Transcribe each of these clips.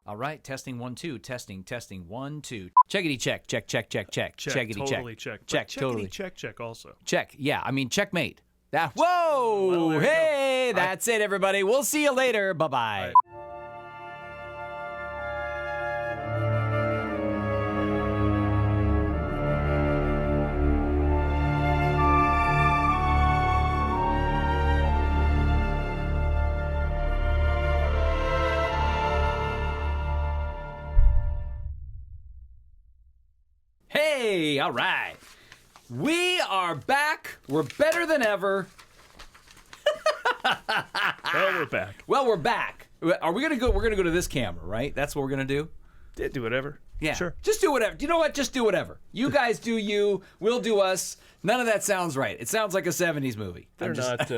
All right, testing 1 2, testing 1 2. Checkity check, check. Checkity totally check. Check, Totally. check also. Check. Yeah, I mean checkmate. Whoa! Well, there you Hey, that's it, everybody. We'll see you later. Bye-bye. Hey, all right. We are back. We're better than ever. Well, we're back. Well, we're back. Are we gonna go? We're gonna go to this camera, right? That's what we're gonna do. Yeah, do whatever. Yeah, Sure. Just do whatever. You know what? Just do whatever. You guys do you. We'll do us. None of that sounds right. It sounds like a '70s movie. They're not.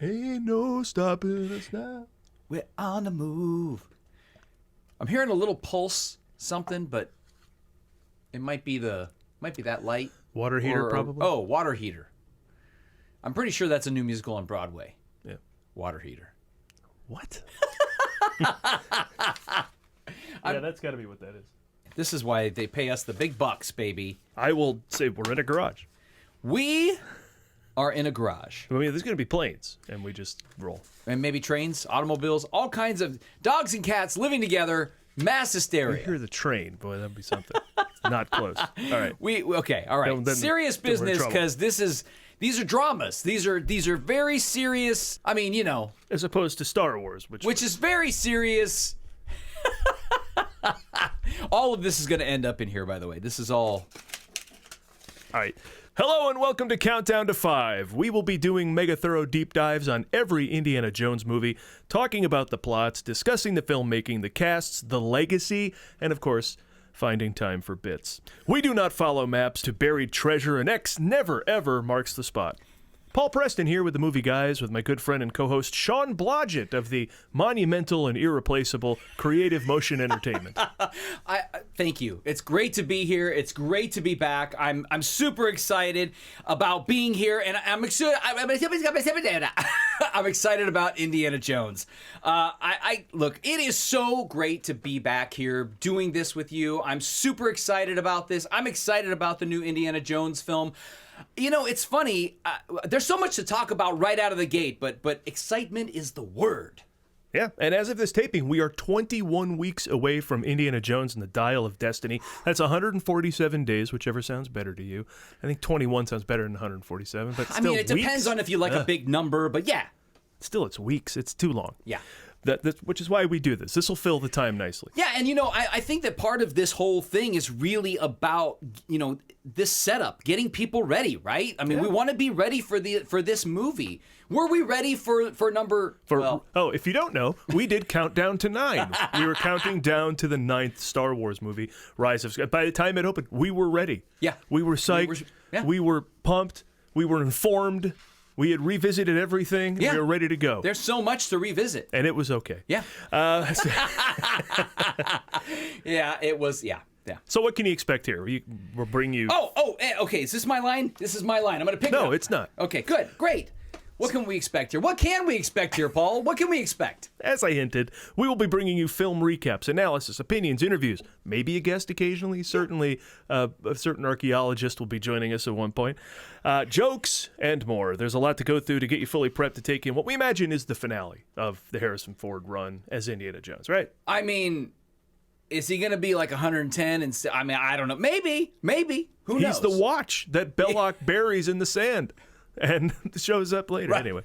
Ain't no stopping us now. We're on the move. I'm hearing a little pulse, something, but it might be that light. Water heater, probably. Oh, water heater. I'm pretty sure that's a new musical on Broadway. Yeah. Water heater. What? Yeah, that's got to be what that is. This is why they pay us the big bucks, baby. I will say we're in a garage. We are in a garage. I mean, there's going to be planes, and we just roll. And maybe trains, automobiles, all kinds of dogs and cats living together, mass I hysteria. hear the train. Boy, that'd be something. Not close. All right. Okay, all right. Then Serious we're in business, trouble. because these are dramas. These are very serious. I mean, you know, As opposed to Star Wars, which is very serious. All of this is going to end up in here, by the way. This is all. All right. Hello and welcome to Countdown to 5. We will be doing mega thorough deep dives on every Indiana Jones movie, talking about the plots, discussing the filmmaking, the casts, the legacy, and of course, finding time for bits. We do not follow maps to buried treasure, and X never ever marks the spot. Paul Preston here with the Movie Guys with my good friend and co-host Sean Blodgett of the monumental and irreplaceable Creative Motion Entertainment. Thank you. It's great to be here. It's great to be back. I'm super excited about being here, and I'm excited. I'm excited about Indiana Jones. Look. It is so great to be back here doing this with you. I'm super excited about this. I'm excited about the new Indiana Jones film. You know, it's funny. There's so much to talk about right out of the gate, but excitement is the word. Yeah, and as of this taping, we are 21 weeks away from Indiana Jones and the Dial of Destiny. That's 147 days, whichever sounds better to you. I think 21 sounds better than 147, but still, I mean, it depends on if you like a big number, but yeah. Still, it's weeks. It's too long. Yeah. Which is why we do this. This will fill the time nicely. Yeah, and you know, I think that part of this whole thing is really about, you know, this setup, getting people ready, right? I mean, we want to be ready for this movie. Were we ready for number? If you don't know, we did Countdown to 9. We were counting down to the 9th Star Wars movie, Rise of Skywalker. By the time it opened, we were ready. Yeah, we were psyched. We were pumped. We were informed. We had revisited everything. Yeah. We were ready to go. There's so much to revisit. And it was okay. Yeah. Yeah, it was, yeah. So what can you expect here? We'll bring you... Okay, is this my line? This is my line. I'm going to pick it up. No, it's not. Okay, good, great. What can we expect here? What can we expect here, Paul? What can we expect? As I hinted, we will be bringing you film recaps, analysis, opinions, interviews, maybe a guest occasionally. Certainly, a certain archaeologist will be joining us at one point. Jokes and more. There's a lot to go through to get you fully prepped to take in what we imagine is the finale of the Harrison Ford run as Indiana Jones, right? I mean, is he going to be like 110? I mean, I don't know. Maybe. Who knows? He's the watch that Belloc buries in the sand and shows up later. Right. Anyway.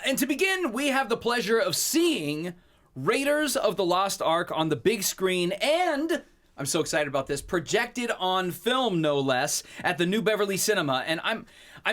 And to begin, we have the pleasure of seeing Raiders of the Lost Ark on the big screen, and I'm so excited about this, projected on film, no less, at the New Beverly Cinema. And I'm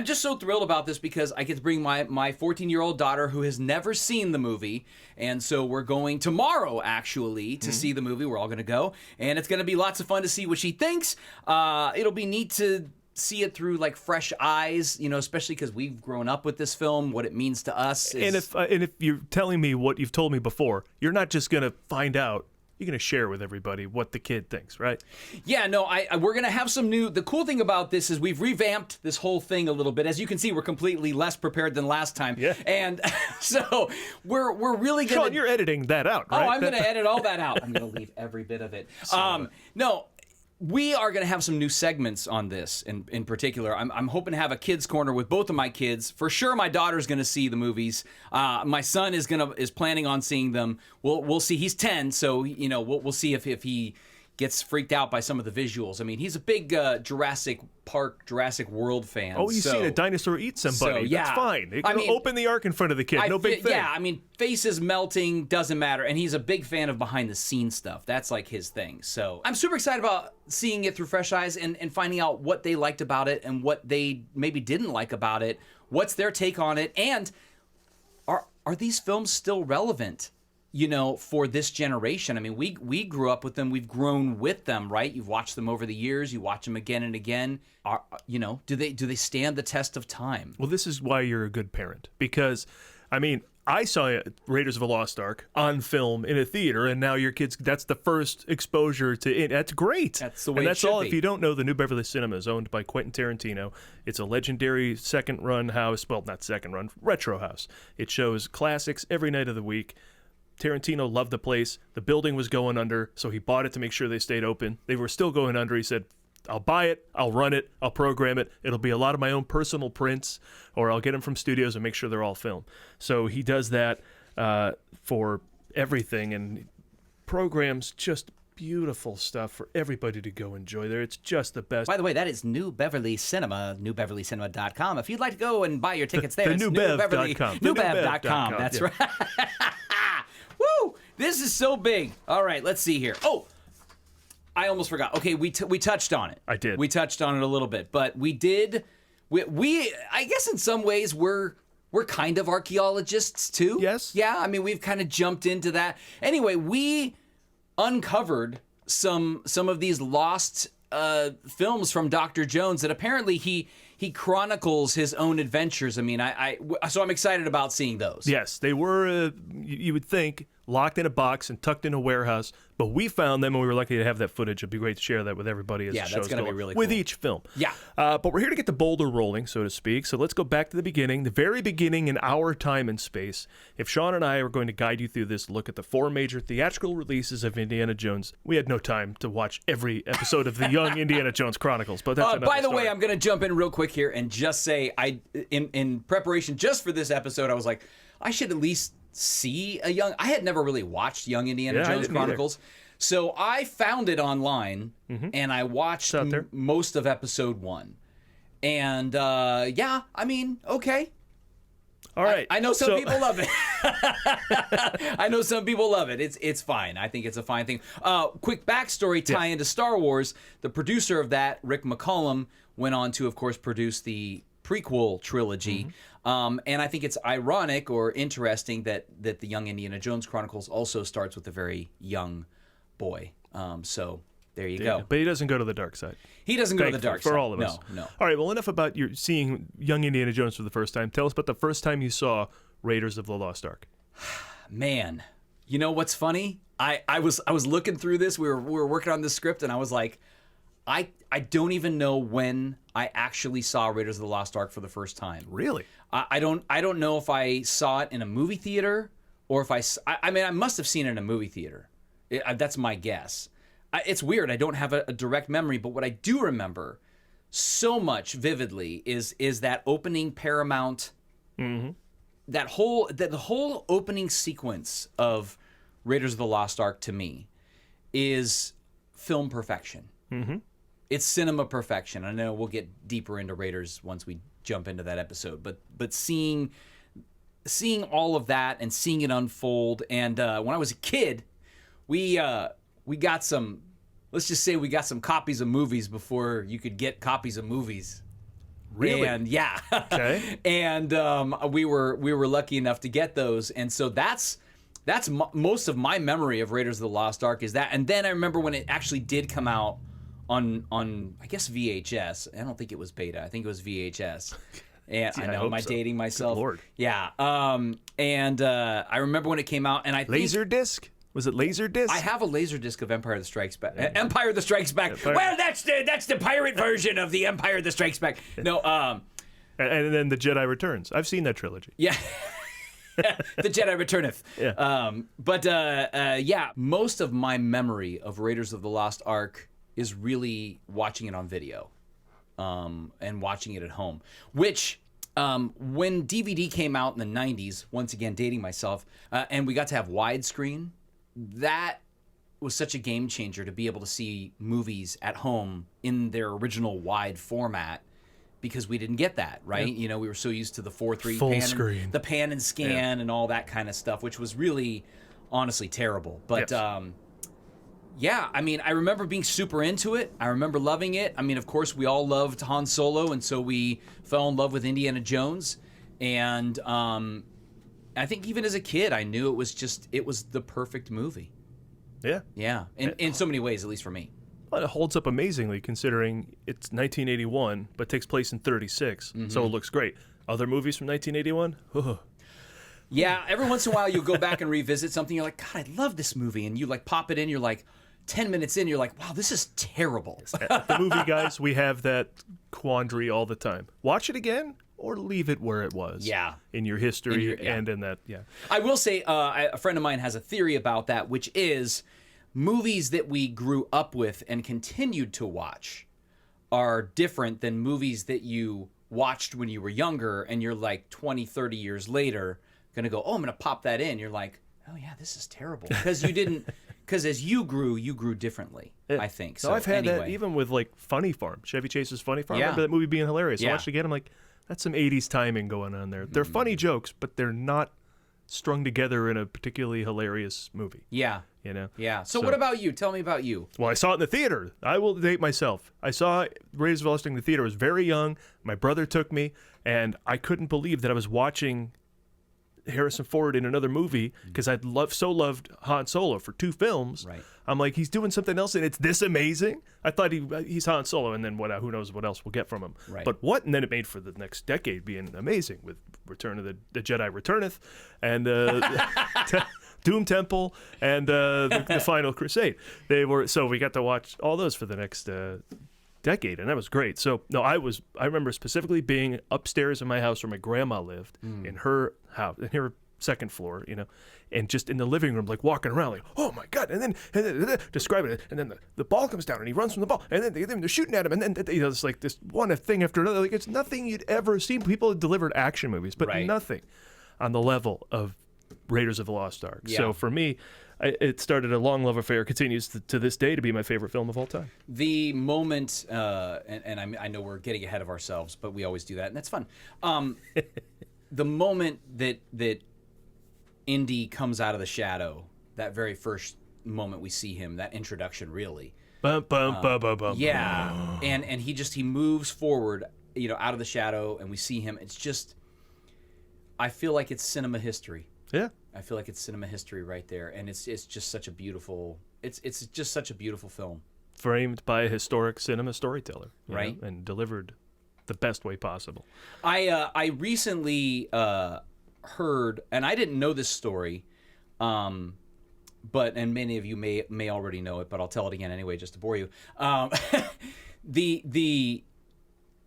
just so thrilled about this because I get to bring my 14-year-old daughter who has never seen the movie. And so we're going tomorrow, actually, to see the movie. We're all going to go. And it's going to be lots of fun to see what she thinks. It'll be neat to see it through like fresh eyes, you know, especially because we've grown up with this film. What it means to us is... And if you're telling me what you've told me before, you're not just going to find out you're going to share with everybody what the kid thinks, right? Yeah, no, we're going to have some new... The cool thing about this is we've revamped this whole thing a little bit. As you can see, we're completely less prepared than last time. Yeah. And so we're really going to... Sean, you're editing that out, right? Oh, I'm going to edit all that out. I'm going to leave every bit of it. No, we are going to have some new segments on this in particular. I'm hoping to have a kids corner with both of my kids. For sure, my daughter's going to see the movies. My son is planning on seeing them. We'll see. He's 10, so we'll see if he gets freaked out by some of the visuals. I mean, he's a big Jurassic Park, Jurassic World fan. Oh, you've seen a dinosaur eat somebody. So, yeah. That's fine. You can open the ark in front of the kid. No big thing. Yeah, I mean, faces melting, doesn't matter. And he's a big fan of behind-the-scenes stuff. That's like his thing. So I'm super excited about seeing it through fresh eyes and finding out what they liked about it and what they maybe didn't like about it. What's their take on it? And are these films still relevant? For this generation. I mean, we grew up with them. We've grown with them, right? You've watched them over the years. You watch them again and again. Do they stand the test of time? Well, this is why you're a good parent. Because, I mean, I saw Raiders of the Lost Ark on film in a theater, and now your kids, that's the first exposure to it. That's great. That's the way and that's it should all. be. If you don't know, the New Beverly Cinema is owned by Quentin Tarantino. It's a legendary second-run house. Well, not second-run, retro house. It shows classics every night of the week. Tarantino loved the place. The building was going under, so he bought it to make sure they stayed open. They were still going under. He said, I'll buy it, I'll run it, I'll program it. It'll be a lot of my own personal prints, or I'll get them from studios and make sure they're all filmed. So he does that for everything and programs just beautiful stuff for everybody to go enjoy there. It's just the best. By the way, that is New Beverly Cinema, newbeverlycinema.com. If you'd like to go and buy your tickets there, the it's newbev.com. Newbev.com. That's right. Woo! This is so big. All right, let's see here. Oh, I almost forgot. Okay, we touched on it. I did. We touched on it a little bit, but we did. We I guess in some ways we're kind of archaeologists too. Yes. Yeah. I mean, we've kind of jumped into that. Anyway, we uncovered some of these lost films from Dr. Jones that apparently he chronicles his own adventures. I mean, so I'm excited about seeing those. Yes, they were, you would think, locked in a box and tucked in a warehouse, but we found them and we were lucky to have that footage. It'd be great to share that with everybody as the show's that's going to going be really with cool. each film. Yeah. But we're here to get the boulder rolling, so to speak. So let's go back to the beginning, the very beginning in our time and space. If Sean and I are going to guide you through this look at the 4 major theatrical releases of Indiana Jones, we had no time to watch every episode of the Young Indiana Jones Chronicles. But that's another by the story. way, I'm going to jump in real quick here and just say, in preparation just for this episode, I was like, I should at least see I had never really watched Young Indiana Jones Chronicles. So I found it online and I watched most of episode 1. And I mean, okay. All right. I know some people love it. I know some people love it. It's fine. I think it's a fine thing. Quick backstory tie into Star Wars. The producer of that, Rick McCallum, went on to, of course, produce the prequel trilogy. And I think it's ironic or interesting that the Young Indiana Jones Chronicles also starts with a very young boy. So there you go. But he doesn't go to the dark side. He doesn't go to the dark side. For all of us. No. All right, well, enough about your seeing Young Indiana Jones for the first time. Tell us about the first time you saw Raiders of the Lost Ark. Man, you know what's funny? I was looking through this. We were working on this script, and I was like, I don't even know when I actually saw Raiders of the Lost Ark for the first time. Really? I don't know if I saw it in a movie theater or if I mean, I must have seen it in a movie theater. That's my guess. It's weird. I don't have a direct memory, but what I do remember so much vividly is that opening Paramount, the whole opening sequence of Raiders of the Lost Ark to me is film perfection. It's cinema perfection. I know we'll get deeper into Raiders once we jump into that episode, but seeing all of that and seeing it unfold, and when I was a kid, we got some. Let's just say we got some copies of movies before you could get copies of movies. Really? And yeah. Okay. And we were lucky enough to get those, and so that's most of my memory of Raiders of the Lost Ark is that. And then I remember when it actually did come out on I guess VHS. I don't think it was beta. I think it was VHS. And I know, am I dating myself? Good Lord. Yeah. And I remember when it came out, and I think Laserdisc? Was it Laserdisc? I have a Laserdisc of Empire that Strikes Back. Empire that Strikes Back. Empire. Well, that's the pirate version of the Empire that Strikes Back. No, and then the Jedi Returns. I've seen that trilogy. yeah. The Jedi Returneth. Yeah. Yeah, most of my memory of Raiders of the Lost Ark is really watching it on video, and watching it at home. Which, when DVD came out in the 90s, once again dating myself, and we got to have widescreen, that was such a game changer to be able to see movies at home in their original wide format. Because we didn't get that, right? Yeah. You know, we were so used to the 4:3 Full pan, screen. the pan and scan, and all that kind of stuff, which was really, honestly, terrible. But Yes. yeah, I mean, I remember being super into it. I remember loving it. I mean, of course, we all loved Han Solo, and so we fell in love with Indiana Jones. And I think even as a kid, I knew it was the perfect movie. Yeah. Yeah, in so many ways, at least for me. Well, it holds up amazingly considering it's 1981, but takes place in 36, so it looks great. Other movies from 1981? Yeah, every once in a while you'll go back and revisit something. You're like, God, I love this movie. And you like pop it in. You're like, 10 minutes in, you're like, wow, this is terrible. At the movie guys, we have that quandary all the time. Watch it again or leave it where it was. Yeah. In your history and in that, I will say, a friend of mine has a theory about that, which is movies that we grew up with and continued to watch are different than movies that you watched when you were younger and you're like 20, 30 years later going to go, oh, I'm going to pop that in. You're like, oh, yeah, this is terrible. Because as you grew differently, I think. So I've had anyway. that even with like Funny Farm, Chevy Chase's Funny Farm. Yeah. I remember that movie being hilarious. I Yeah. watched it again, I'm like, that's some 80s timing going on there. They're funny jokes, but they're not strung together in a particularly hilarious movie. Yeah. You know? Yeah. So what about you? Tell me about you. Well, I saw it in the theater. I will date myself. I saw Raiders of the Lost Ark in the theater. I was very young. My brother took me, and I couldn't believe that I was watching Harrison Ford in another movie because I'd so loved Han Solo for 2 films. Right. I'm like, he's doing something else, and it's this amazing. I thought he's Han Solo, and then who knows what else we'll get from him. Right. But what? And then it made for the next decade being amazing with Return of the Jedi Returneth and Doom Temple and the Final Crusade. So we got to watch all those for the next decade, and that was great. So no, I remember specifically being upstairs in my house where my grandma lived, in her house, in her second floor, you know, and just in the living room, like walking around, like, oh my God, and then describing it, and then the ball comes down, and he runs from the ball, and then they're shooting at him, and then it's like this one thing after another, like it's nothing you'd ever seen. People had delivered action movies, but Right. nothing on the level of Raiders of the Lost Ark. Yeah. So for me, it started a long love affair, continues to this day to be my favorite film of all time. The moment, and I know we're getting ahead of ourselves, but we always do that, and that's fun. The moment that Indy comes out of the shadow, that very first moment we see him, that introduction, really. Bum, bum, bum, bum, bum. Yeah, and he moves forward, you know, out of the shadow, and we see him. It's just, I feel like it's cinema history. Yeah. I feel like it's cinema history right there, and it's just such a beautiful. It's just such a beautiful film. Framed by a historic cinema storyteller, you Right. know, and delivered the best way possible. I recently heard, and I didn't know this story, and many of you may already know it, but I'll tell it again anyway just to bore you.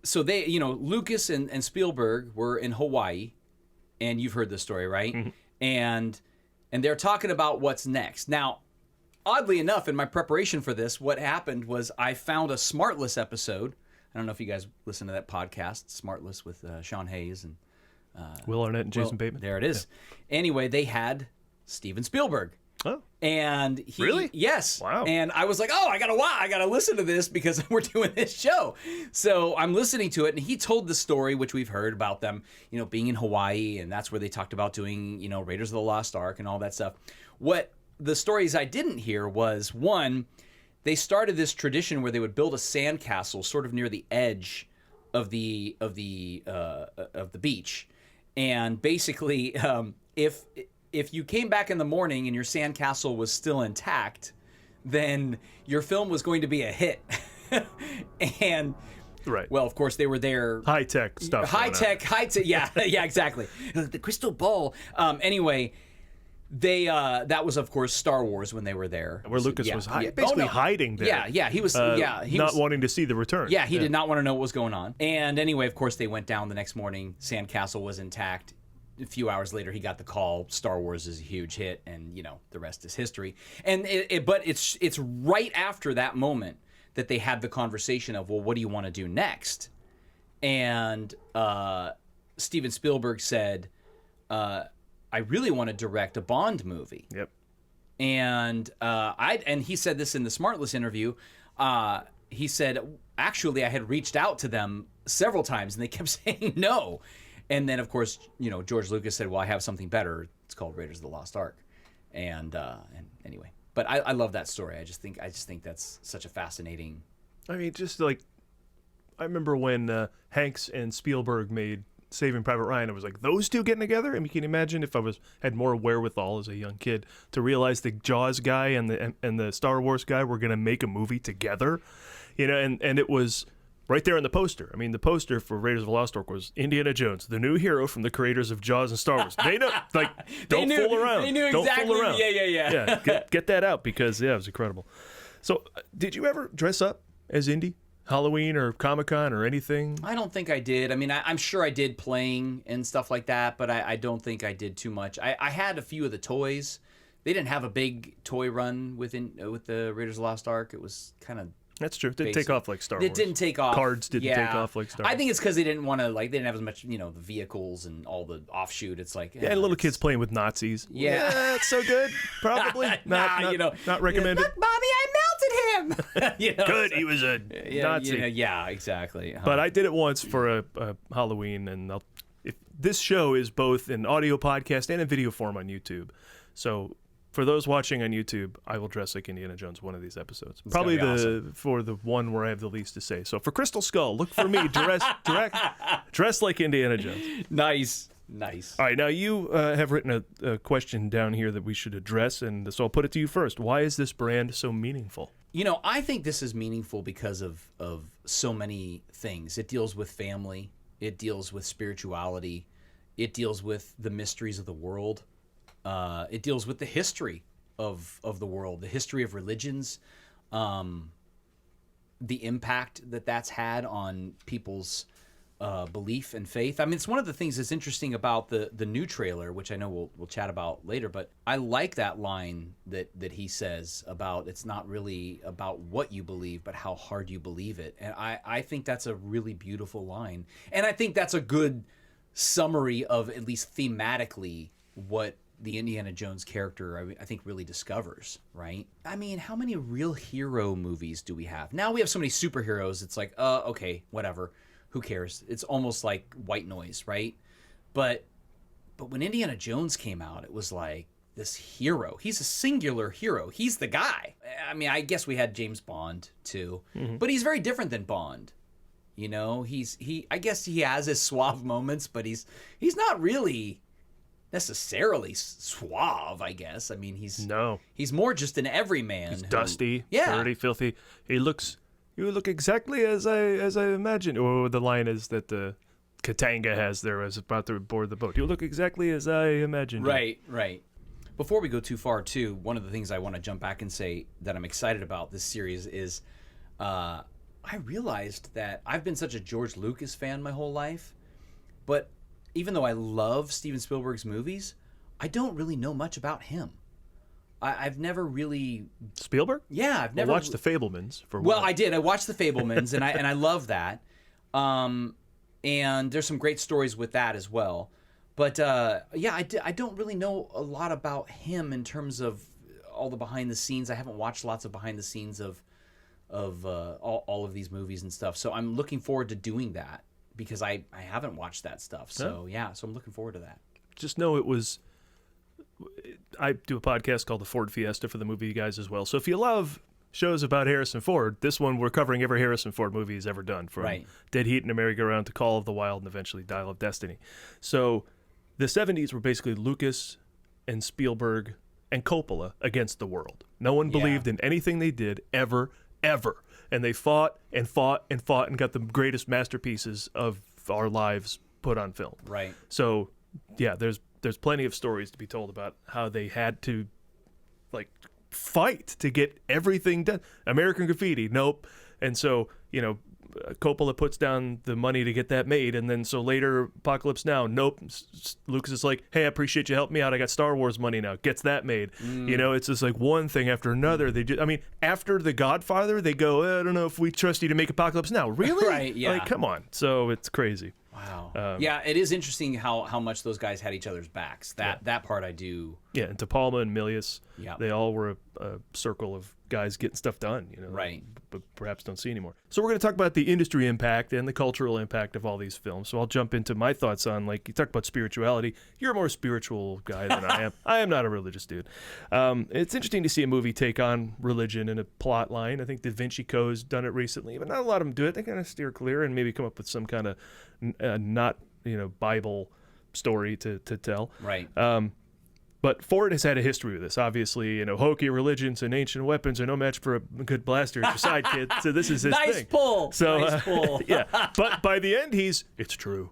So they, you know, Lucas and Spielberg were in Hawaii, and you've heard this story, right? Mm-hmm. And they're talking about what's next. Now, oddly enough, in my preparation for this, what happened was I found a Smartless episode. I don't know if you guys listen to that podcast, Smartless, with Sean Hayes and Will Arnett and Jason Bateman. There it is. Yeah. Anyway, they had Steven Spielberg. Oh. And he, Really? Yes. Wow. And I was like, oh, I gotta listen to this because we're doing this show. So I'm listening to it, and he told the story, which we've heard about them, you know, being in Hawaii, and that's where they talked about doing, you know, Raiders of the Lost Ark and all that stuff. What the stories I didn't hear was, one, they started this tradition where they would build a sandcastle sort of near the edge of the beach, and basically, if you came back in the morning and your sandcastle was still intact, then your film was going to be a hit. And Right. well, of course, they were there. High tech stuff. High tech. Yeah, yeah, exactly. The crystal ball. Anyway, that was, of course, Star Wars when they were there. Where Lucas was basically Oh, no. hiding there. Yeah, he was. He not was, wanting to see the return. Yeah, he did not want to know what was going on. And anyway, of course, they went down the next morning. Sandcastle was intact. A few hours later, he got the call. Star Wars is a huge hit, and the rest is history. And but it's right after that moment that they had the conversation of, well, what do you want to do next? And Steven Spielberg said, I really want to direct a Bond movie. Yep. And and he said this in the Smartless interview. He said, actually, I had reached out to them several times, and they kept saying no. And then, of course, George Lucas said, well, I have something better. It's called Raiders of the Lost Ark. And anyway, but I love that story. I just think that's such a fascinating. I mean, just like, I remember when Hanks and Spielberg made Saving Private Ryan, it was like, those two getting together? I mean, can you imagine if I had more wherewithal as a young kid to realize the Jaws guy and the Star Wars guy were going to make a movie together? And it was right there in the poster. I mean, the poster for Raiders of the Lost Ark was Indiana Jones, the new hero from the creators of Jaws and Star Wars. They know, like, don't fool around. They knew don't exactly. Fool around. Yeah. Get that out because, it was incredible. So, did you ever dress up as Indy? Halloween or Comic-Con or anything? I don't think I did. I mean, I'm sure I did playing and stuff like that, but I don't think I did too much. I had a few of the toys. They didn't have a big toy run with the Raiders of the Lost Ark. It was kind of... That's true. It didn't take off like Star Wars. It didn't take off. Cards didn't take off like Star Wars. I think it's because they didn't want to, they didn't have as much, the vehicles and all the offshoot. It's like... Yeah, little kids playing with Nazis. Yeah. It's so good. Probably. Not recommended. Look, Bobby, I melted him! Good, he was a Nazi. Yeah, exactly. But I did it once for a Halloween, and this show is both an audio podcast and in video form on YouTube. So... for those watching on YouTube, I will dress like Indiana Jones one of these episodes. It's probably awesome. For the one where I have the least to say. So for Crystal Skull, look for me dress like Indiana Jones. Nice. All right, now you have written a question down here that we should address, and so I'll put it to you first. Why is this brand so meaningful? I think this is meaningful because of so many things. It deals with family. It deals with spirituality. It deals with the mysteries of the world. It deals with the history of the world, the history of religions, the impact that's had on people's belief and faith. I mean, it's one of the things that's interesting about the new trailer, which I know we'll chat about later, but I like that line that he says about it's not really about what you believe, but how hard you believe it. And I think that's a really beautiful line. And I think that's a good summary of, at least thematically, what the Indiana Jones character, I think, really discovers, right? I mean, how many real hero movies do we have? Now we have so many superheroes, it's like, okay, whatever. Who cares? It's almost like white noise, right? But when Indiana Jones came out, it was like this hero. He's a singular hero. He's the guy. I mean, I guess we had James Bond too, but he's very different than Bond. I guess he has his suave moments, but he's not really necessarily suave, I guess. I mean, he's more just an everyman. He's dusty, dirty, filthy. You look exactly as I imagined. Or the line is that the Katanga has there as about to board the boat. You look exactly as I imagined. Right. Before we go too far, too, one of the things I want to jump back and say that I'm excited about this series is I realized that I've been such a George Lucas fan my whole life, but even though I love Steven Spielberg's movies, I don't really know much about him. I've never really... Spielberg? Yeah, I've never... watched The Fabelmans for a while. while. I did. I watched The Fabelmans, and I love that. And there's some great stories with that as well. But I don't really know a lot about him in terms of all the behind the scenes. I haven't watched lots of behind the scenes of all of these movies and stuff. So I'm looking forward to doing that, because I haven't watched that stuff. So so I'm looking forward to that. Just know I do a podcast called The Ford Fiesta for the movie guys as well. So if you love shows about Harrison Ford, this one we're covering every Harrison Ford movie he's ever done, from Dead Heat and a Merry-Go-Round to Call of the Wild and eventually Dial of Destiny. So the 70s were basically Lucas and Spielberg and Coppola against the world. No one believed in anything they did ever. And they fought and got the greatest masterpieces of our lives put on film. Right. So, yeah, there's there's plenty of stories to be told about how they had to like fight to get everything done. American Graffiti, nope. And so, Coppola puts down the money to get that made, and then so later Apocalypse Now, nope. Lucas is like, hey, I appreciate you helping me out. I got Star Wars money now. Gets that made. It's just like one thing after another. After The Godfather, they go, I don't know if we trust you to make Apocalypse Now. Really? Right, yeah. Like, come on. So it's crazy. Wow. Yeah, it is interesting how much those guys had each other's backs. That part I do. Yeah, and De Palma and Milius, Yeah. they all were a circle of guys getting stuff done, Right. But perhaps don't see anymore. So we're going to talk about the industry impact and the cultural impact of all these films. So I'll jump into my thoughts on, like, you talk about spirituality. You're a more spiritual guy than I am. I am not a religious dude. It's interesting to see a movie take on religion in a plot line. I think Da Vinci Code's done it recently, but not a lot of them do it. They kind of steer clear and maybe come up with some kind of not, Bible story to tell. Right. But Ford has had a history with this. Obviously, hokey religions and ancient weapons are no match for a good blaster at your side, kid. So this is his thing. Nice pull. So, nice pull. Yeah. But by the end, it's true.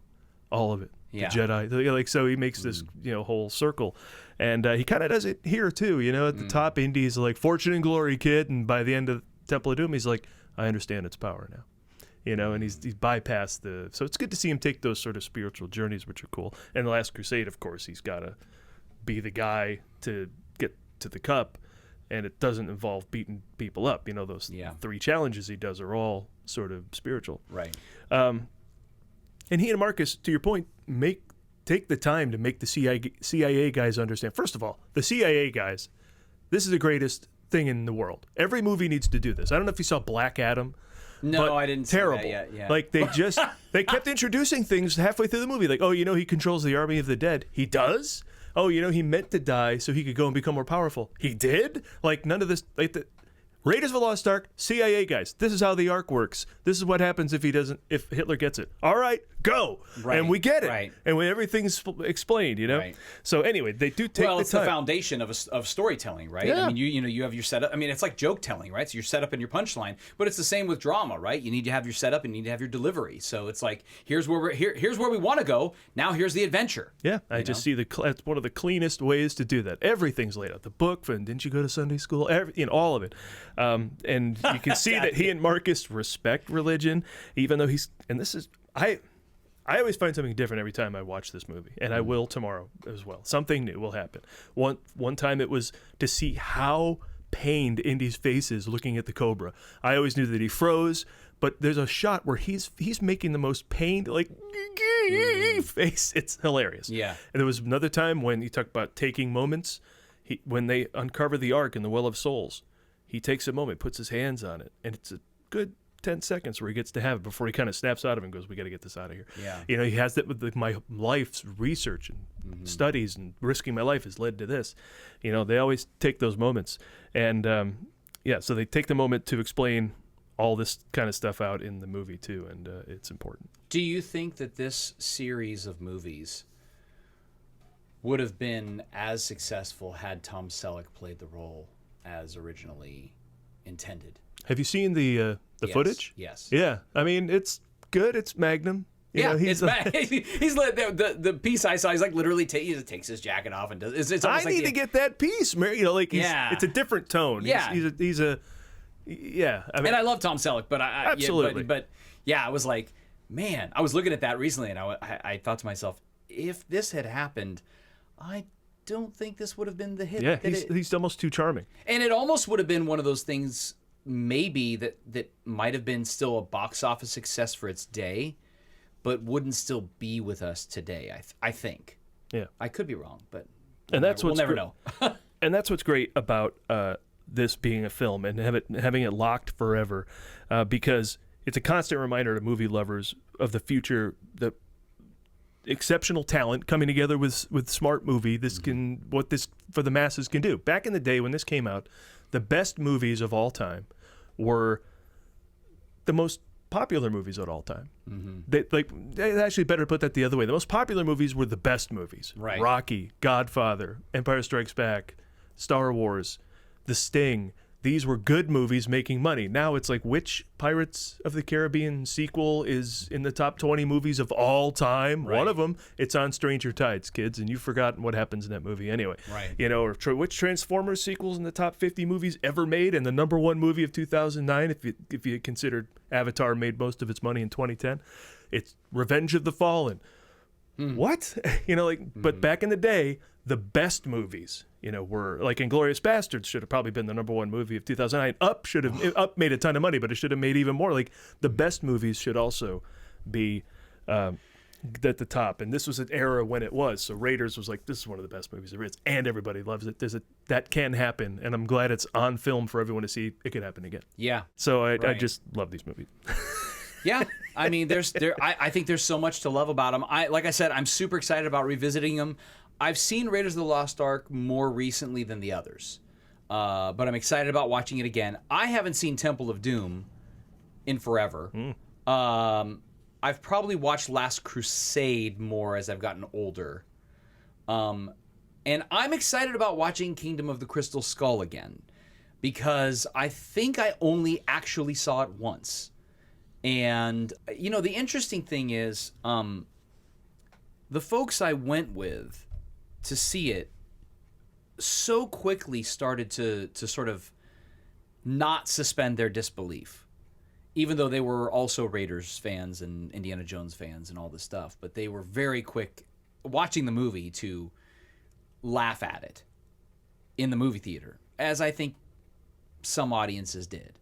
All of it. Yeah. The Jedi. So he makes this, whole circle. And he kind of does it here, too. At the top, Indy's like, fortune and glory, kid. And by the end of Temple of Doom, he's like, I understand its power now. And he's bypassed so it's good to see him take those sort of spiritual journeys, which are cool. And The Last Crusade, of course, he's got to be the guy to get to the cup, and it doesn't involve beating people up. Those 3 challenges he does are all sort of spiritual. Right. And he and Marcus, to your point, take the time to make the CIA guys understand. First of all, the CIA guys, this is the greatest thing in the world. Every movie needs to do this. I don't know if you saw Black Adam. No, I didn't see terrible. that yet. Yeah. Like they kept introducing things halfway through the movie. Like, he controls the army of the dead. He does? He meant to die so he could go and become more powerful. He did? Like, none of this. Like, Raiders of the Lost Ark, CIA guys. This is how the Ark works. This is what happens if Hitler gets it. All right, go. Right, and we get it. right. And when everything's explained, Right. So anyway, they do take the time. Well, it's the foundation of storytelling, right? Yeah. I mean, you have your setup. I mean, it's like joke telling, right? So your setup and your punchline, but it's the same with drama, right? You need to have your setup and you need to have your delivery. So it's like, here's where we want to go. Now here's the adventure. Yeah, I just see that's one of the cleanest ways to do that. Everything's laid out. The book, and didn't you go to Sunday school? All of it. And you can see that he and Marcus respect religion, even though I always find something different every time I watch this movie, and I will tomorrow as well. Something new will happen. One time it was to see how pained Indy's face is looking at the Cobra. I always knew that he froze, but there's a shot where he's making the most pained, like, face. It's hilarious. Yeah. And there was another time when you talk about taking moments. When they uncover the Ark in the Well of Souls, he takes a moment, puts his hands on it, and it's a good 10 seconds where he gets to have it before he kind of snaps out of it and goes, we got to get this out of here. Yeah. He has that with my life's research and studies and risking my life has led to this. They always take those moments. And, so they take the moment to explain all this kind of stuff out in the movie, too, and it's important. Do you think that this series of movies would have been as successful had Tom Selleck played the role as originally intended? Have you seen the footage? Yes. Yeah. I mean, it's good. It's Magnum. He's the piece I saw. He's like literally he takes his jacket off and does. It's I need to get that piece, it's a different tone. Yeah. He's a. Yeah. I mean, and I love Tom Selleck, but absolutely. But I was like, man, I was looking at that recently, and I thought to myself, if this had happened, I don't think this would have been the hit. Yeah, he's almost too charming. And it almost would have been one of those things, maybe that might have been still a box office success for its day, but wouldn't still be with us today. I think. Yeah, I could be wrong, but we'll never know. And that's what's great about this being a film and having it locked forever, because it's a constant reminder to movie lovers of the future, the exceptional talent coming together with smart movie. What this for the masses can do. Back in the day when this came out, the best movies of all time were the most popular movies of all time. They actually better put that the other way. The most popular movies were the best movies. Right. Rocky, Godfather, Empire Strikes Back, Star Wars, The Sting. these were good movies making money. Now it's like, which Pirates of the Caribbean sequel is in the top 20 movies of all time? Right. One of them, it's on Stranger Tides, kids, and you've forgotten what happens in that movie anyway. Right. You know, or which Transformers sequels in the top 50 movies ever made, and the number one movie of 2009, if you considered Avatar made most of its money in 2010, it's Revenge of the Fallen. What? You know, like, but back in the day, the best movies, you know, were like Inglourious Bastards should have probably been the number one movie of 2009. Up made a ton of money, but it should have made even more. Like, the best movies should also be at the top. And this was an era when it was. So Raiders was like, this is one of the best movies there is, and everybody loves it. That can happen, and I'm glad it's on film for everyone to see. It could happen again. Yeah. So I just love these movies. Yeah, I mean, I think there's so much to love about them. Like I said, I'm super excited about revisiting them. I've seen Raiders of the Lost Ark more recently than the others, but I'm excited about watching it again. I haven't seen Temple of Doom in forever. I've probably watched Last Crusade more as I've gotten older, and I'm excited about watching Kingdom of the Crystal Skull again, because I think I only actually saw it once. And, you know, the interesting thing is, the folks I went with to see it so quickly started to sort of not suspend their disbelief, even though they were also Raiders fans and Indiana Jones fans and all this stuff. But they were very quick watching the movie to laugh at it in the movie theater, as I think some audiences did.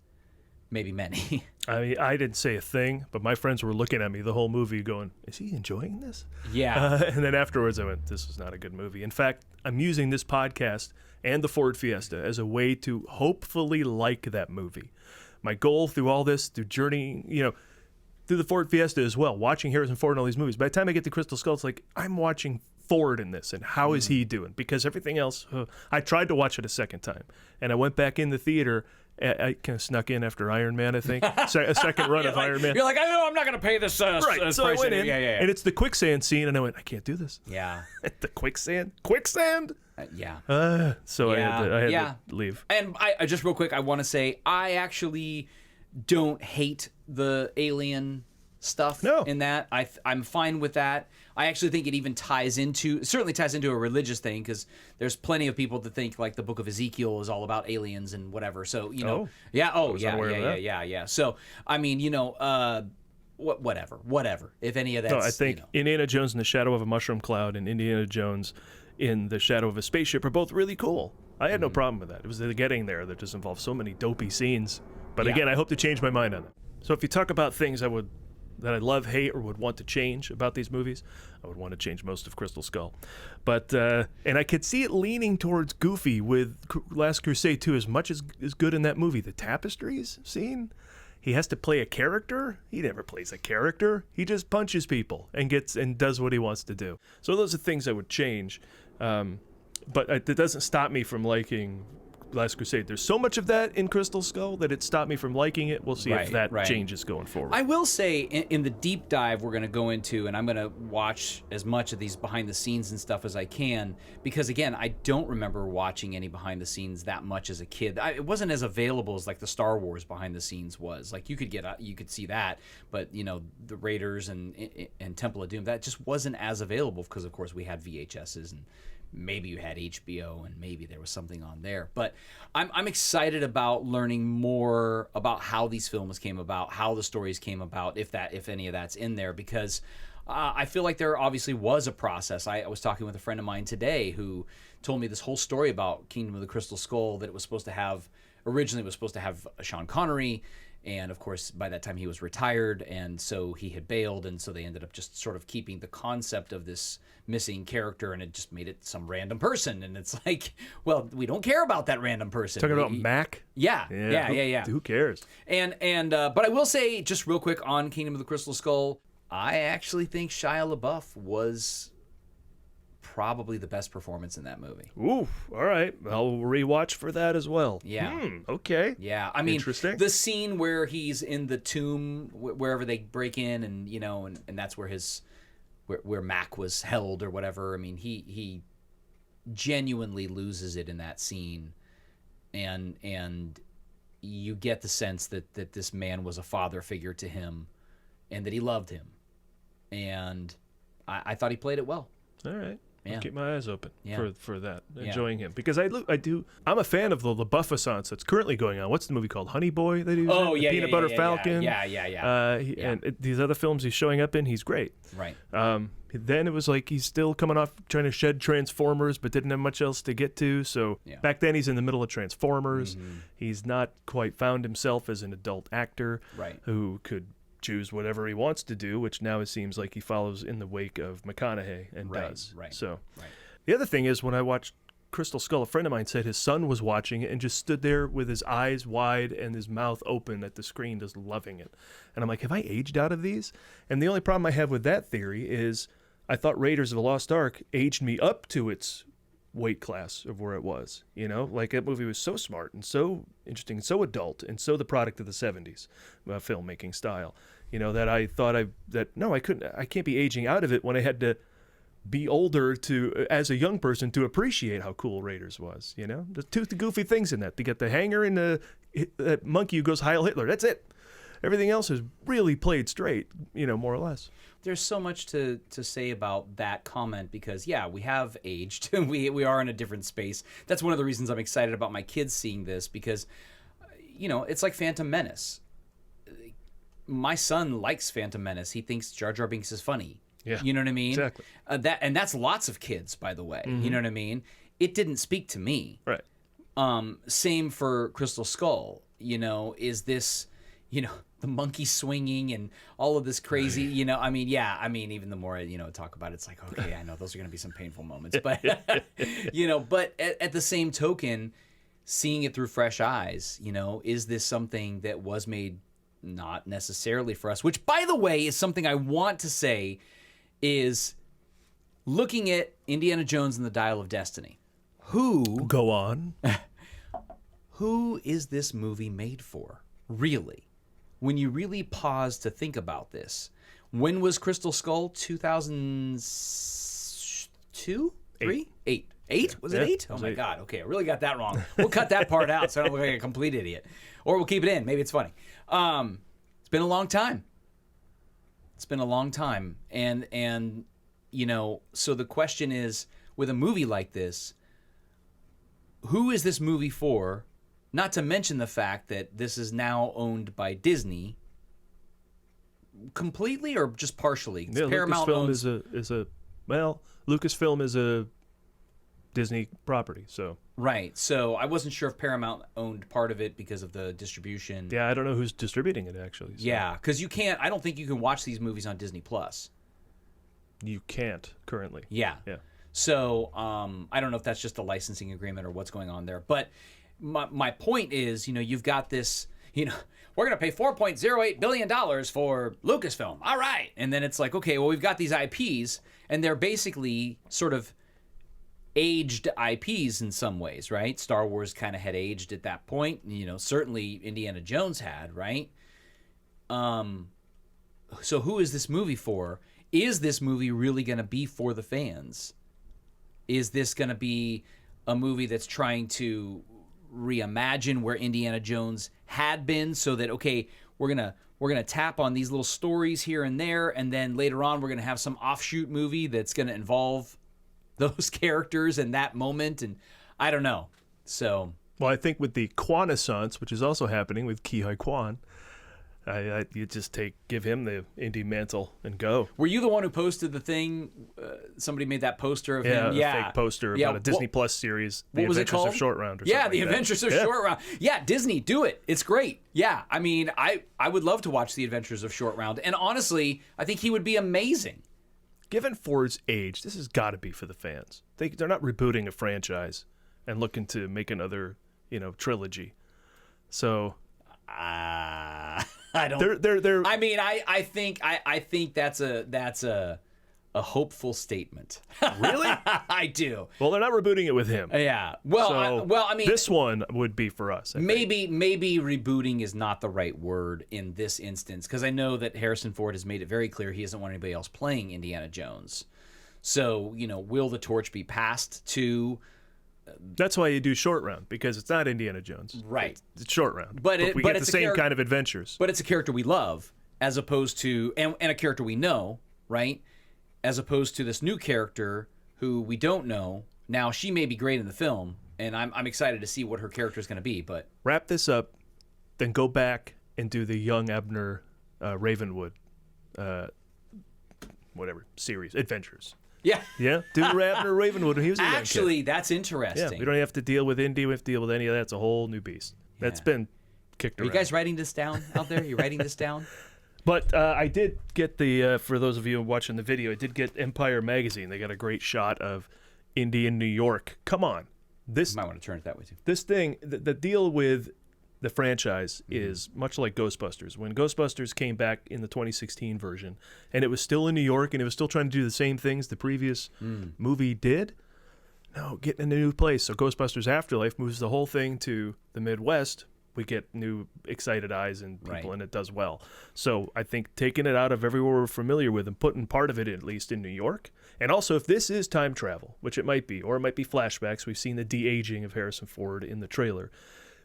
Maybe many. I mean, I didn't say a thing, but my friends were looking at me the whole movie going, is he enjoying this? Yeah. And then afterwards I went, this is not a good movie. In fact, I'm using this podcast and the Ford Fiesta as a way to hopefully like that movie. My goal through all this, through journeying, you know, through the Ford Fiesta as well, watching Harrison Ford in all these movies. By the time I get to Crystal Skull, it's like, I'm watching Ford in this, and how is he doing? Because everything else, I tried to watch it a second time, and I went back in the theater. I kind of snuck in after Iron Man, I think. A second run of Iron Man. You're like, I know I'm not going to pay this Right, so I went in, yeah. and it's the quicksand scene, and I went, I can't do this. Yeah. The quicksand? Quicksand? Yeah. So Yeah. I had to leave. And I just real quick, I want to say, I actually don't hate the alien stuff in that. I'm fine with that. I actually think it even certainly ties into a religious thing, because there's plenty of people that think like the book of Ezekiel is all about aliens and whatever. So, you know, yeah. So, I mean, you know, whatever. If any of that's, No, I think Indiana Jones in the Shadow of a Mushroom Cloud and Indiana Jones in the Shadow of a Spaceship are both really cool. I had no problem with that. It was the getting there that just involved so many dopey scenes. But again, I hope to change my mind on that. So if you talk about things that I love, hate, or would want to change about these movies, I would want to change most of Crystal Skull. But, and I could see it leaning towards Goofy with Last Crusade too, as much as good in that movie. The tapestries scene, he has to play a character. He never plays a character. He just punches people and does what he wants to do. So those are things I would change. But it doesn't stop me from liking Last Crusade. There's so much of that in Crystal Skull that it stopped me from liking it. We'll see if that changes going forward. I will say, in the deep dive we're going to go into, and I'm going to watch as much of these behind the scenes and stuff as I can, because again, I don't remember watching any behind the scenes that much as a kid. It wasn't as available as like the Star Wars behind the scenes was. Like you could see that, but you know, the Raiders and Temple of Doom, that just wasn't as available, because of course we had VHSs, and maybe you had HBO, and maybe there was something on there. But I'm excited about learning more about how these films came about, how the stories came about, if any of that's in there, because I feel like there obviously was a process. I was talking with a friend of mine today who told me this whole story about Kingdom of the Crystal Skull, that originally was supposed to have Sean Connery, and of course by that time he was retired, and so he had bailed, and so they ended up just sort of keeping the concept of this missing character, and it just made it some random person. And it's like, well, we don't care about that random person. Talking about Mac? Yeah. Who cares? But I will say, just real quick on Kingdom of the Crystal Skull, I actually think Shia LaBeouf was probably the best performance in that movie. Ooh, all right. I'll rewatch for that as well. Yeah. Okay. Yeah. I mean, interesting. The scene where he's in the tomb, wherever they break in, and you know, and that's where where Mac was held or whatever. I mean, he genuinely loses it in that scene, and you get the sense that this man was a father figure to him and that he loved him. And I thought he played it well. All right. Yeah. I'll keep my eyes open for that, Yeah. enjoying him. Because I'm a fan of the LaBeouf-essence that's currently going on. What's the movie called? Honey Boy that he was in? The Peanut Butter Falcon. Yeah. And these other films he's showing up in, he's great. Right. Then it was like he's still coming off trying to shed Transformers, but didn't have much else to get to. So back then he's in the middle of Transformers. Mm-hmm. He's not quite found himself as an adult actor who could choose whatever he wants to do, which now it seems like he follows in the wake of McConaughey and does. Right. So the other thing is when I watched Crystal Skull, a friend of mine said his son was watching it and just stood there with his eyes wide and his mouth open at the screen, just loving it. And I'm like, have I aged out of these? And the only problem I have with that theory is I thought Raiders of the Lost Ark aged me up to its weight class of where it was. You know, like that movie was so smart and so interesting and so adult and so the product of the 70s filmmaking style. You know, that I thought I can't be aging out of it when I had to be older to, as a young person, to appreciate how cool Raiders was. You know, the two goofy things in that. They get the hanger and that monkey who goes Heil Hitler. That's it. Everything else is really played straight, you know, more or less. There's so much to say about that comment because, we have aged. we are in a different space. That's one of the reasons I'm excited about my kids seeing this because, you know, it's like Phantom Menace. My son likes Phantom Menace. He thinks Jar Jar Binks is funny. Yeah, you know what I mean? Exactly. That's lots of kids, by the way. Mm-hmm. You know what I mean? It didn't speak to me. Right. Same for Crystal Skull. You know, is this, you know, the monkey swinging and all of this crazy, you know, even the more, you know, talk about it, it's like, okay, I know those are going to be some painful moments, but, you know, but at the same token, seeing it through fresh eyes, you know, is this something that was made not necessarily for us, which, by the way, is something I want to say is looking at Indiana Jones and the Dial of Destiny. Go on. Who is this movie made for, really? When you really pause to think about this, when was Crystal Skull? 2002? 3? 8. 8? Was it 8? Oh, my God. Okay, I really got that wrong. We'll cut that part out so I don't look like a complete idiot. Or we'll keep it in. Maybe it's funny. It's been a long time. And you know, so the question is, with a movie like this, who is this movie for? Not to mention the fact that this is now owned by Disney completely or just partially. Yeah, Paramount Lucasfilm owns... Lucasfilm is a Disney property, so. Right. So I wasn't sure if Paramount owned part of it because of the distribution. Yeah, I don't know who's distributing it, actually. So. Yeah, because I don't think you can watch these movies on Disney Plus. You can't currently. Yeah. So I don't know if that's just a licensing agreement or what's going on there. But my point is, you know, you've got this, you know, we're going to pay $4.08 billion for Lucasfilm. All right. And then it's like, okay, well, we've got these IPs, and they're basically sort of aged IPs in some ways, right? Star Wars kind of had aged at that point. You know, certainly Indiana Jones had, right? So who is this movie for? Is this movie really going to be for the fans? Is this going to be a movie that's trying to reimagine where Indiana Jones had been so that, okay, we're going to tap on these little stories here and there, and then later on we're going to have some offshoot movie that's going to involve those characters in that moment, and I don't know. So, well, I think with the Quanaissance, which is also happening with Ke-Huy Quan, you just give him the Indy mantle and go. Were you the one who posted the thing? Somebody made that poster of him. Yeah, a fake poster about a Disney Plus series. What was it called? The Adventures of Short Round. The Adventures of Short Round. Yeah, Disney, do it. It's great. Yeah, I mean, I would love to watch the Adventures of Short Round, and honestly, I think he would be amazing. Given Ford's age, this has got to be for the fans. They're not rebooting a franchise and looking to make another, you know, trilogy. So, I don't. They're. I mean, I think that's a hopeful statement. Really? I do. Well, they're not rebooting it with him. Yeah. Well, So, I mean, this one would be for us. I think. Maybe rebooting is not the right word in this instance, because I know that Harrison Ford has made it very clear he doesn't want anybody else playing Indiana Jones. So, you know, will the torch be passed to That's why you do short round, because it's not Indiana Jones. Right. It's short round. But we get the same kind of adventures. But it's a character we love, as opposed to, and a character we know, right? As opposed to this new character who we don't know. Now, she may be great in the film, and I'm excited to see what her character is going to be. But wrap this up, then go back and do the young Abner Ravenwood, whatever, series, adventures. Yeah. Yeah? Do Abner Ravenwood when he was a young kid. Actually, that's interesting. Yeah, we don't have to deal with Indy. We have to deal with any of that. It's a whole new beast. That's been kicked around. Are you guys writing this down out there? You writing this down? But I did get for those of you watching the video, I did get Empire Magazine. They got a great shot of Indy in New York. Come on. You might want to turn it that way, too. This thing, the deal with the franchise is much like Ghostbusters. When Ghostbusters came back in the 2016 version, and it was still in New York, and it was still trying to do the same things the previous movie did, no, get in a new place. So Ghostbusters Afterlife moves the whole thing to the Midwest. We get new excited eyes and people, and it does well. So I think taking it out of everywhere we're familiar with and putting part of it at least in New York. And also, if this is time travel, which it might be, or it might be flashbacks, we've seen the de-aging of Harrison Ford in the trailer.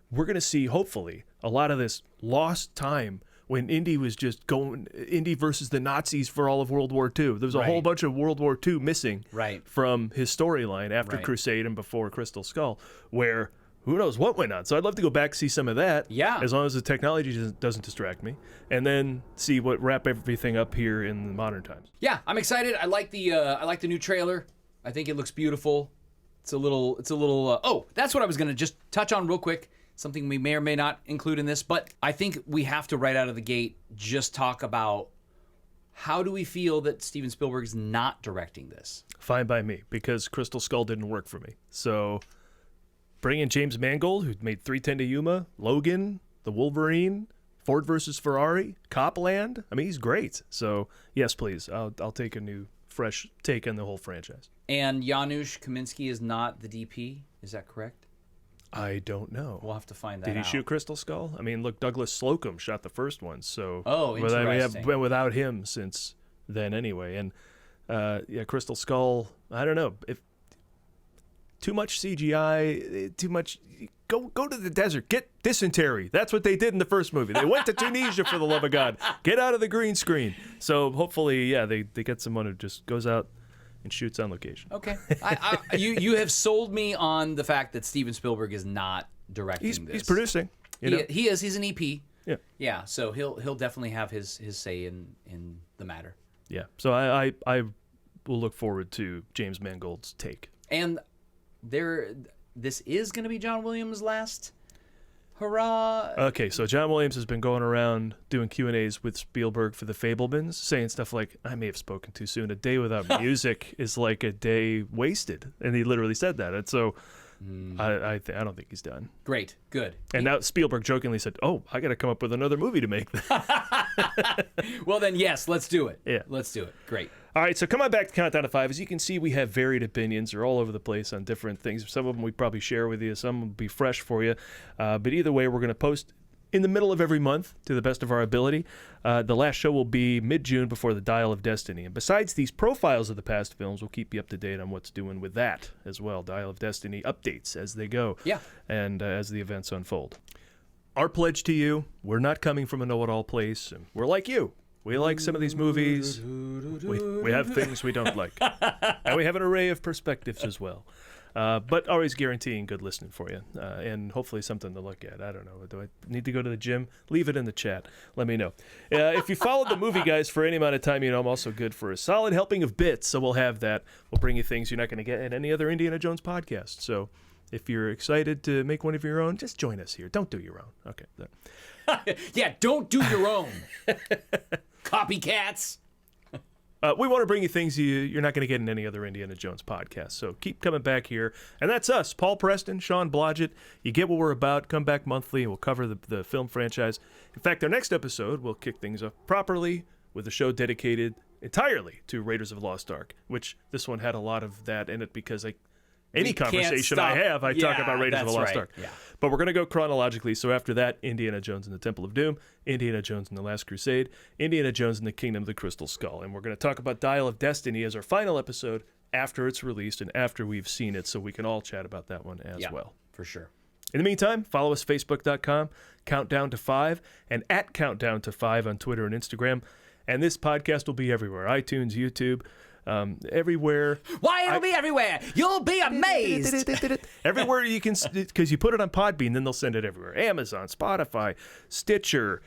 We're going to see, hopefully, a lot of this lost time when Indy was just going, Indy versus the Nazis for all of World War II. There was a whole bunch of World War II missing from his storyline after Crusade and before Crystal Skull, where who knows what went on. So I'd love to go back and see some of that, as long as the technology doesn't distract me, and then see what wrap everything up here in the modern times. Yeah, I'm excited. I like the new trailer. I think it looks beautiful. It's a little. Oh, that's what I was going to just touch on real quick. Something we may or may not include in this, but I think we have to right out of the gate just talk about how do we feel that Steven Spielberg is not directing this? Fine by me, because Crystal Skull didn't work for me. So bring in James Mangold, who made 3:10 to Yuma, Logan, The Wolverine, Ford versus Ferrari, Copland. I mean, he's great. So yes, please, I'll take a new, fresh take on the whole franchise. And Janusz Kaminski is not the DP. Is that correct? I don't know. We'll have to find that out. Did he shoot Crystal Skull? I mean, look, Douglas Slocum shot the first one, so interesting. We have been without him since then anyway. And Crystal Skull, I don't know. If too much CGI, too much. Go to the desert. Get dysentery. That's what they did in the first movie. They went to Tunisia, for the love of God. Get out of the green screen. So hopefully, they get someone who just goes out and shoots on location. Okay. You have sold me on the fact that Steven Spielberg is not directing this. He's producing. He is. He's an EP. Yeah. Yeah. So he'll definitely have his say in the matter. Yeah. So I will look forward to James Mangold's take. And this is going to be John Williams' last hurrah. Okay, so John Williams has been going around doing Q&As with Spielberg for the Fablemans, saying stuff like, I may have spoken too soon. A day without music is like a day wasted. And he literally said that. And so I don't think he's done. Great. Good. And now Spielberg jokingly said, I got to come up with another movie to make. Well, then, yes, let's do it. Yeah. Let's do it. Great. All right, so come on back to Countdown to 5. As you can see, we have varied opinions. They're all over the place on different things. Some of them we probably share with you. Some will be fresh for you. But either way, we're going to post in the middle of every month to the best of our ability. The last show will be mid-June before the Dial of Destiny. And besides these profiles of the past films, we'll keep you up to date on what's doing with that as well. Dial of Destiny updates as they go. Yeah. And as the events unfold. Our pledge to you, we're not coming from a know-it-all place. And we're like you. We like some of these movies. We have things we don't like. And we have an array of perspectives as well. But always guaranteeing good listening for you. And hopefully something to look at. I don't know. Do I need to go to the gym? Leave it in the chat. Let me know. If you followed the movie guys for any amount of time, I'm also good for a solid helping of bits. So we'll have that. We'll bring you things you're not going to get in any other Indiana Jones podcast. So if you're excited to make one of your own, just join us here. Don't do your own. Okay. Yeah, don't do your own. Copycats. We want to bring you things you're not going to get in any other Indiana Jones podcast. So keep coming back here. And that's us, Paul Preston, Sean Blodgett. You get what we're about. Come back monthly and we'll cover the film franchise. In fact, our next episode, we'll kick things off properly with a show dedicated entirely to Raiders of the Lost Ark, which this one had a lot of that in it because any conversation I have, I talk about Raiders of the Lost Ark. Yeah. But we're going to go chronologically. So after that, Indiana Jones and the Temple of Doom, Indiana Jones and the Last Crusade, Indiana Jones and the Kingdom of the Crystal Skull. And we're going to talk about Dial of Destiny as our final episode after it's released and after we've seen it, so we can all chat about that one as well. For sure. In the meantime, follow us Facebook.com, Countdown to 5, and at Countdown to 5 on Twitter and Instagram. And this podcast will be everywhere: iTunes, YouTube, everywhere. Why, it'll be everywhere. You'll be amazed. Everywhere you can, because you put it on Podbean, then they'll send it everywhere. Amazon, Spotify, Stitcher,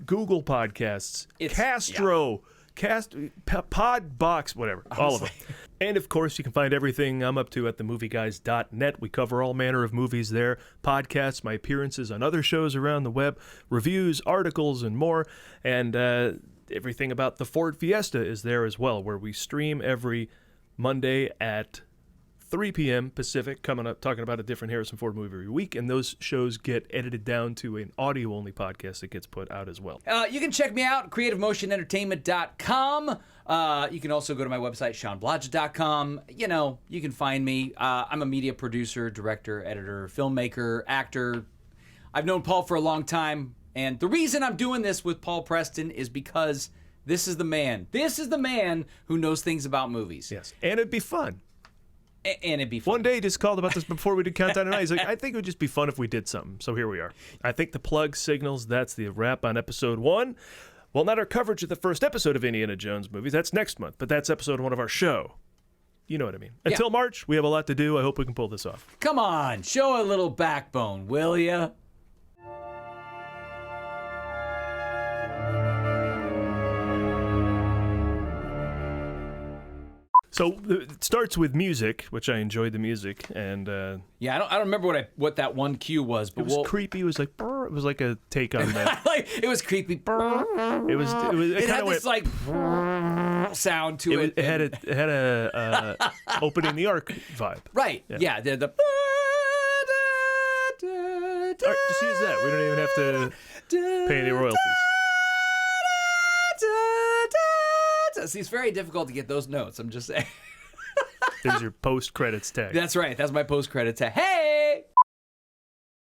Google Podcasts, Castro, Podbox, whatever, all of them. And, of course, you can find everything I'm up to at themovieguys.net. We cover all manner of movies there, podcasts, my appearances on other shows around the web, reviews, articles, and more. And everything about the Ford Fiesta is there as well, where we stream every Monday at 3 p.m. Pacific, coming up, talking about a different Harrison Ford movie every week, and those shows get edited down to an audio-only podcast that gets put out as well. You can check me out, creativemotionentertainment.com. You can also go to my website, SeanBlodgett.com. You know, you can find me. I'm a media producer, director, editor, filmmaker, actor. I've known Paul for a long time, and the reason I'm doing this with Paul Preston is because this is the man. This is the man who knows things about movies. Yes, and it'd be fun. And it'd be fun. One day he just called about this before we did Countdown Tonight. He's like, I think it would just be fun if we did something. So here we are. I think the plug signals that's the wrap on episode 1. Well, not our coverage of the first episode of Indiana Jones movies. That's next month. But that's episode 1 of our show. You know what I mean. Until March, we have a lot to do. I hope we can pull this off. Come on, show a little backbone, will ya? So it starts with music, which I enjoyed the music, and yeah, I don't remember what that one cue was, but it was creepy. It was like brr. It was like a take on that. It was creepy. It had this like sound to it. It had a opening the arc vibe. Right. Yeah. The All right, just use that. We don't even have to pay any royalties. See, it's very difficult to get those notes. I'm just saying. There's your post-credits tag. That's right. That's my post-credit tag. Hey!